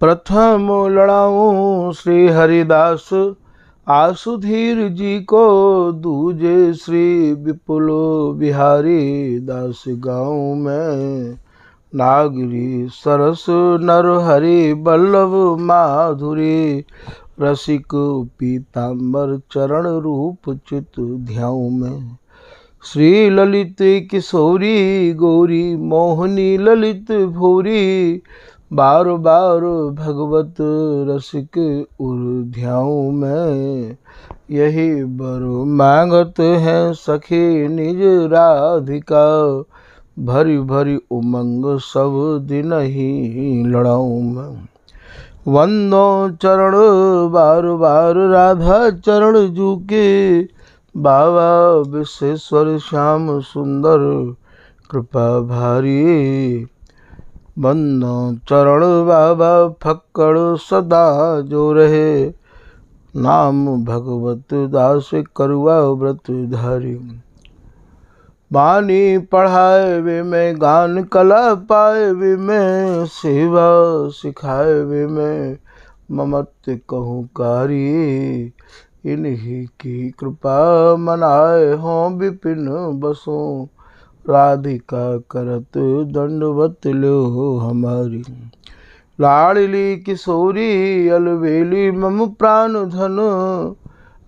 प्रथम लड़ाऊं श्री हरिदास आसुधीर जी को, दूजे श्री विपुल बिहारी दास गाँव में। नागरी सरस नर हरि बल्लभ माधुरी, रसिक पीताम्बर चरण रूप चित ध्याऊ में। श्री ललित किशोरी गौरी मोहनी ललित भूरी, बार बार भगवत रसिक उर्ध्याऊ में। यही बर मांगत हैं सखी निज राधिका, भरी भरी उमंग सब दिन ही लड़ाऊं मैं। वंदो चरण बार बार राधा चरण जूके, बाबा विश्वेश्वर श्याम सुंदर कृपा भारी। वंदो चरण बाबा फक्कड़ सदा जो रहे, नाम भगवत दास करुआ व्रत धारी। बानी पढ़ाए वे में गान कला पाए वे में, सेवा सिखाए वे में ममत्व कहूँ कारी। इन्हीं की कृपा मनाए हों विपिन बसों, राधिका करत दंडवत लो हमारी। लाडली किशोरी अलवेली मम प्राण धन,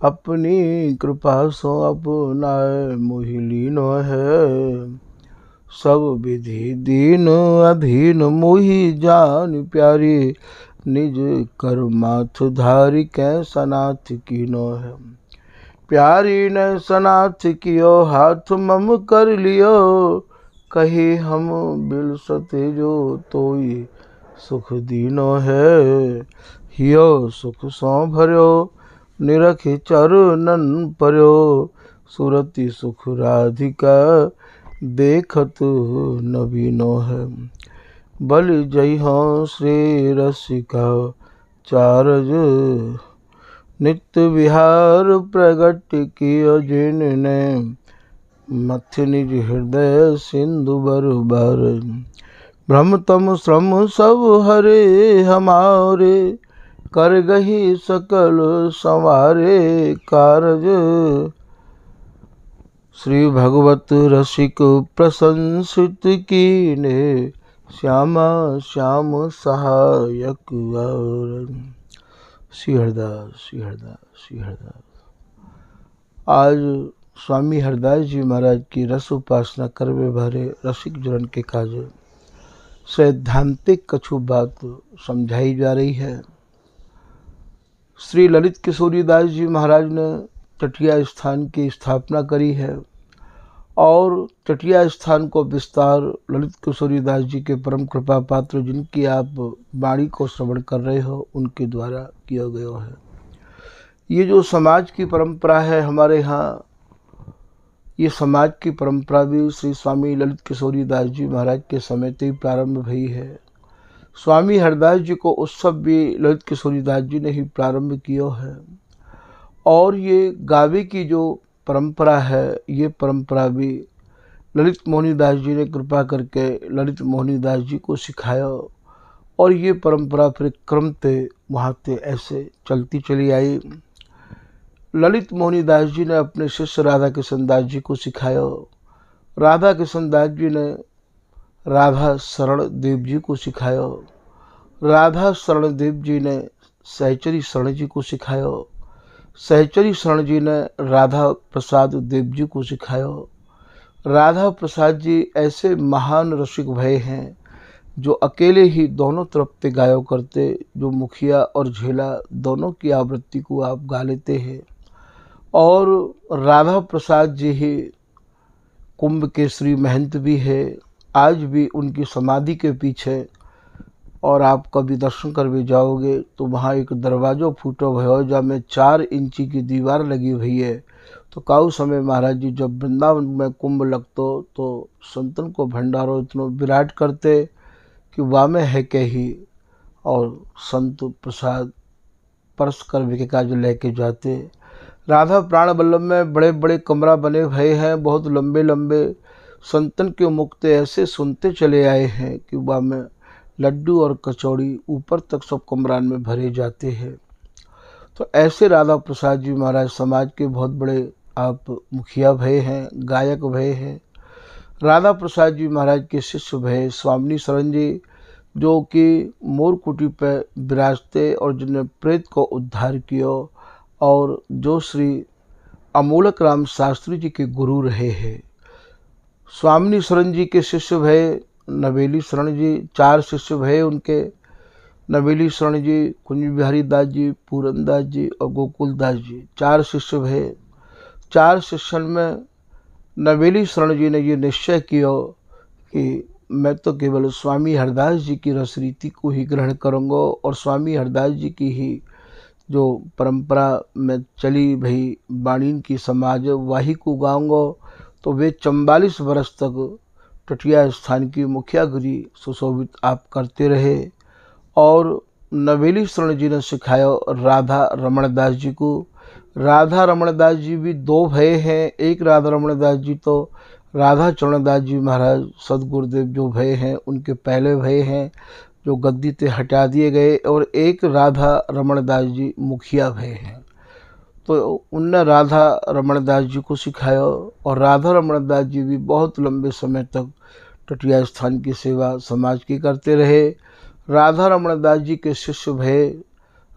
अपनी कृपा सो अपनाए मोहि लीनो है। सब विधि दीन अधीन मोहि जान प्यारी, निज कर माथ धारी कै सनाथ कीनो है। प्यारी ने सनाथ कियो हाथ मम कर लियो, कही हम बिल सते जो तोई सुख दीनो है। हियो सुख सो भर्यो निरख चरणन पर्यो, सुरति सुख राधिका देखत नवीनो है। बलि जय हो श्री रसिका चारज, नित्य विहार प्रगट कियो जिनने, मथ निज हृदय सिंधु बरबर। भ्रम तम श्रम सब हरे हमारे, कर गही सकल संवारे कारज। श्री भगवत रसिक प्रशंसित कीने, श्यामा श्याम सहायक और। श्री हरदास श्री हरदास श्री हरदास। आज स्वामी हरदास जी महाराज की रस उपासना करवे भरे रसिक जन के काज सैद्धांतिक कछु बात समझाई जा रही है। श्री ललित किशोरी दास जी महाराज ने चटिया स्थान की स्थापना करी है और चटिया स्थान को विस्तार ललित किशोरी दास जी के परम कृपा पात्र जिनकी आप वाणी को श्रवण कर रहे हो उनके द्वारा किया गया है। ये जो समाज की परंपरा है हमारे यहाँ, ये समाज की परंपरा भी श्री स्वामी ललित किशोरी दास जी महाराज के समय से ही प्रारंभ हुई है। स्वामी हरदास जी को उत्सव भी ललित किशोरी दास जी ने ही प्रारंभ किया है और ये गावे की जो परंपरा है, ये परंपरा भी ललित मोहनी दास जी ने कृपा करके ललित मोहनी दास जी को सिखाया और ये परंपरा फिर क्रमते वहाँ से ऐसे चलती चली आई। ललित मोहनी दास जी ने अपने शिष्य राधा किशन दास जी को सिखाया, राधा किशन दास जी ने राधा शरण देव जी को सिखाया, राधा शरण देव जी ने सहचरी शरण जी को सिखाया, सहचरी शरण जी ने राधा प्रसाद देव जी को सिखाया। राधा प्रसाद जी ऐसे महान रसिक भय हैं जो अकेले ही दोनों तरफ पे गाया करते, जो मुखिया और झेला दोनों की आवृत्ति को आप गा लेते हैं। और राधा प्रसाद जी ही कुंभ केसरी महंत भी है, आज भी उनकी समाधि के पीछे और आप कभी दर्शन कर भी जाओगे तो वहाँ एक दरवाज़ा फूटा हुआ है जहाँ में 4 इंची की दीवार लगी हुई है। तो काऊ समय महाराज जी जब वृंदावन में कुंभ लगतो तो संतन को भंडारो इतना विराट करते कि वहाँ में है के ही, और संत प्रसाद परस कर भी का जो लेके जाते। राधा प्राण वल्लभ में बड़े बड़े कमरा बने हुए हैं, बहुत लंबे लंबे। संतन के मुक्ते ऐसे सुनते चले आए हैं कि वहाँ में लड्डू और कचौड़ी ऊपर तक सब कमरान में भरे जाते हैं। तो ऐसे राधा प्रसाद जी महाराज समाज के बहुत बड़े आप मुखिया भये हैं, गायक भये हैं। राधा प्रसाद जी महाराज के शिष्य भये स्वामी शरण जी, जो कि मोरकुटी पर विराजते और जिन्हें प्रेत को उद्धार किया, और जो श्री अमोलक राम शास्त्री जी के गुरु रहे हैं। स्वामी शरण जी के शिष्य भये नवेली शरण जी, 4 शिष्य भये उनके। नवेली शरण जी, कुंज बिहारी दास जी, पूरन दास जी और गोकुल दास जी, 4 शिष्य भये। 4 शिष्यन में नवेली शरण जी ने ये निश्चय किया कि मैं तो केवल स्वामी हरदास जी की रसरीति को ही ग्रहण करूँगा और स्वामी हरदास जी की ही जो परंपरा में चली भई बाणीन की समाज वही को गाऊंगा। तो वे 44 वर्ष तक टटिया स्थान की मुखियागिरी सुशोभित आप करते रहे। और नवेली शरण जी ने सिखाया राधा रमण दास जी को। राधा रमण दास जी भी 2 भये हैं। एक राधा रमण दास जी तो राधा चरण दास जी महाराज सदगुरुदेव जो भये हैं उनके पहले भये हैं, जो गद्दी ते हटा दिए गए, और एक राधा रमण दास जी मुखिया भये हैं। तो उनने राधा रमण दास जी को सिखाया और राधा रमण दास जी भी बहुत लंबे समय तक टटिया स्थान की सेवा समाज की करते रहे। राधा रमण दास जी के शिष्य भये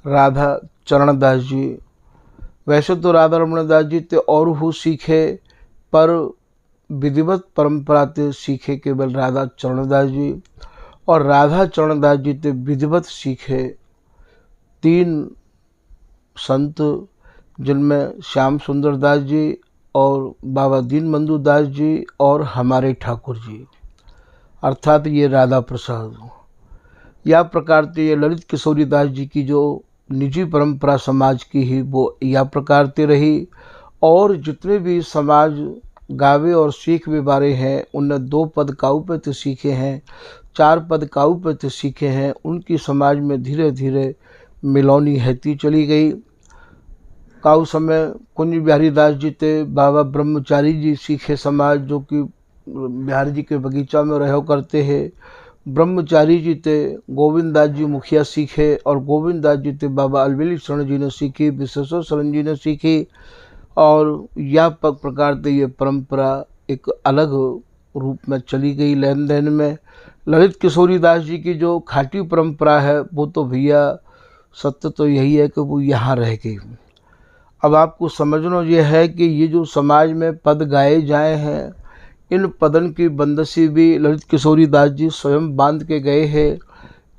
राधा चरण दास जी। वैसे तो राधा रमण दास जी ते और हु सीखे, पर विधिवत परंपरा ते सीखे केवल राधा चरण दास जी, और राधा चरण दास जी ते विधिवत सीखे 3 संत, जिनमें श्याम सुंदर दास जी और बाबा दीन बंधु दास जी और हमारे ठाकुर जी, अर्थात ये राधा प्रसाद। या प्रकार से ये ललित किशोरी दास जी की जो निजी परंपरा समाज की ही वो या प्रकार से रही। और जितने भी समाज गावे और सीख भी बारे हैं, उनने 2 पद काऊ पे तो सीखे हैं, 4 पद काऊ पे तो सीखे हैं। उनकी समाज में धीरे धीरे मिलौनी हैती चली गई। काऊ समय कुंज बिहारी दास जी ते बाबा ब्रह्मचारी जी सीखे समाज, जो कि बिहारी जी के बगीचा में रहो करते हैं। ब्रह्मचारी जी ते गोविंद दास जी मुखिया सीखे, और गोविंद दास जी ते बाबा अलवेली शरण जी ने सीखी, विश्वेश्वर शरण जी ने सीखी। और यह प्रकार से ये परंपरा एक अलग रूप में चली गई लेन देन में। ललित किशोरी दास जी की जो खाटी परंपरा है वो तो भैया सत्य तो यही है कि वो यहाँ रह गई। अब आपको समझना ये है कि ये जो समाज में पद गाए जाए हैं, इन पदन की बंदशी भी ललित किशोरी दास जी स्वयं बांध के गए हैं।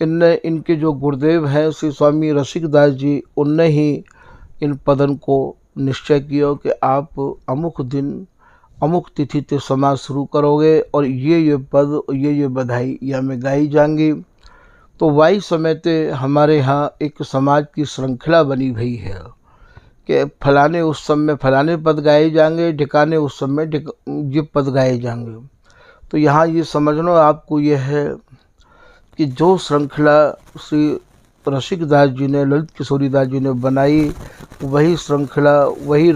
इनने इनके जो गुरुदेव हैं श्री स्वामी रसिक दास जी, उनने ही इन पदन को निश्चय किया कि आप अमुक दिन अमुक तिथि ते समाज शुरू करोगे और ये पद ये बधाई या में गाई जाएंगी। तो वही समय ते हमारे यहाँ एक समाज की श्रृंखला बनी हुई है कि फलाने उस समय फलाने पद गाए जाएंगे, ढिकाने उस समय ये पद गाए जाएंगे। तो यहाँ ये समझना आपको ये है कि जो श्रृंखला श्री रसिक दास जी ने ललित किशोरी दास जी ने बनाई, वही श्रृंखला वही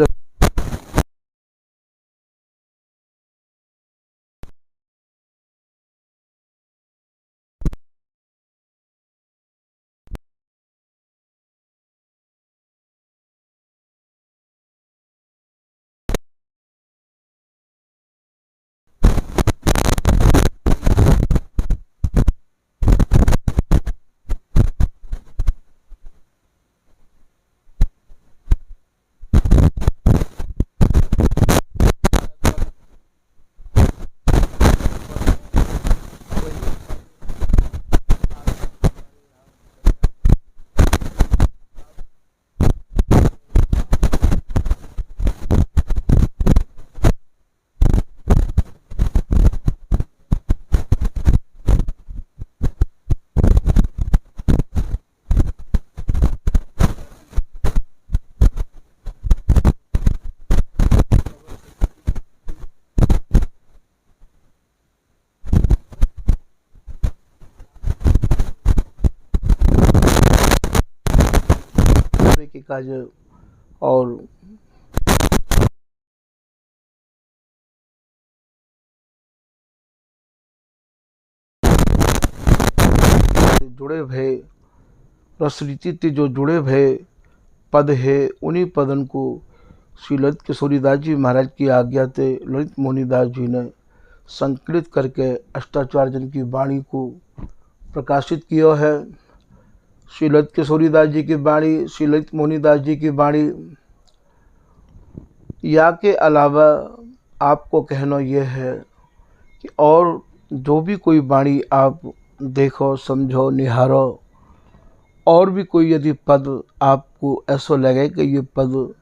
की काज और जुड़े भय रस रीति ते जो जुड़े भय पद है, उन्हीं पदन को श्री ललित किशोरीदास जी महाराज की आज्ञा से ललित मोहनीदास जी ने संकलित करके अष्टाचार्य की वाणी को प्रकाशित किया है। श्री ललित किशोरीदास जी की वाणी, श्री ललित मोहनीदास जी की वाणी, या के अलावा आपको कहना यह है कि और जो भी कोई वाणी आप देखो, समझो, निहारो, और भी कोई यदि पद आपको ऐसा लगे कि ये पद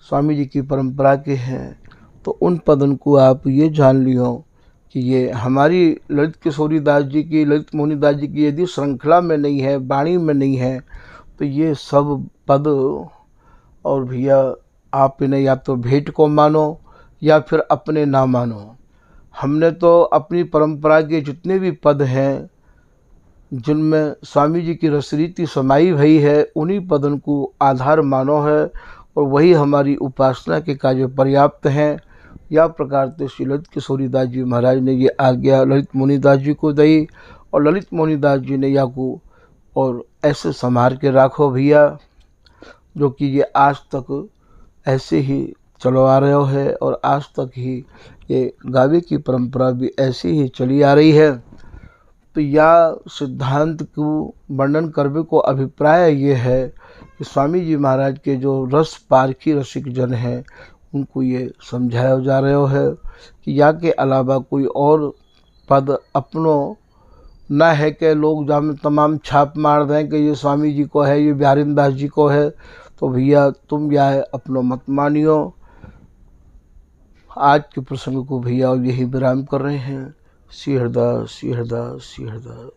स्वामी जी की परंपरा के हैं, तो उन पदन को आप ये जान लियो कि ये हमारी ललित किशोरीदास जी की, ललित मोहनीदास जी की यदि श्रृंखला में नहीं है, वाणी में नहीं है, तो ये सब पद और भैया आप इन्हें या तो भेंट को मानो या फिर अपने ना मानो। हमने तो अपनी परंपरा के जितने भी पद हैं जिनमें स्वामी जी की रसरीति समाई भई है, उन्हीं पदन को आधार मानो है और वही हमारी उपासना के कार्य पर्याप्त हैं। या प्रकार से श्री ललित किशोरीदास जी महाराज ने ये आज्ञा ललित मोहनीदास जी को दी और ललित मोहनीदास जी ने या को और ऐसे संभाल के रखो भैया, जो कि ये आज तक ऐसे ही चलो आ रहे है और आज तक ही ये गावे की परंपरा भी ऐसी ही चली आ रही है। तो या सिद्धांत को वर्णन करने को अभिप्राय ये है कि स्वामी जी महाराज के जो रस पारखी रसिक जन हैं उनको ये समझाया जा रहा है कि या के अलावा कोई और पद अपनों न है कि लोग जहाँ तमाम छाप मार दें कि ये स्वामी जी को है, ये बिहारीन दास जी को है, तो भैया तुम या अपनों मत मानियो। आज के प्रसंग को भैया यही विराम कर रहे हैं। श्री हरदास, श्री हरदास, श्री हरदास।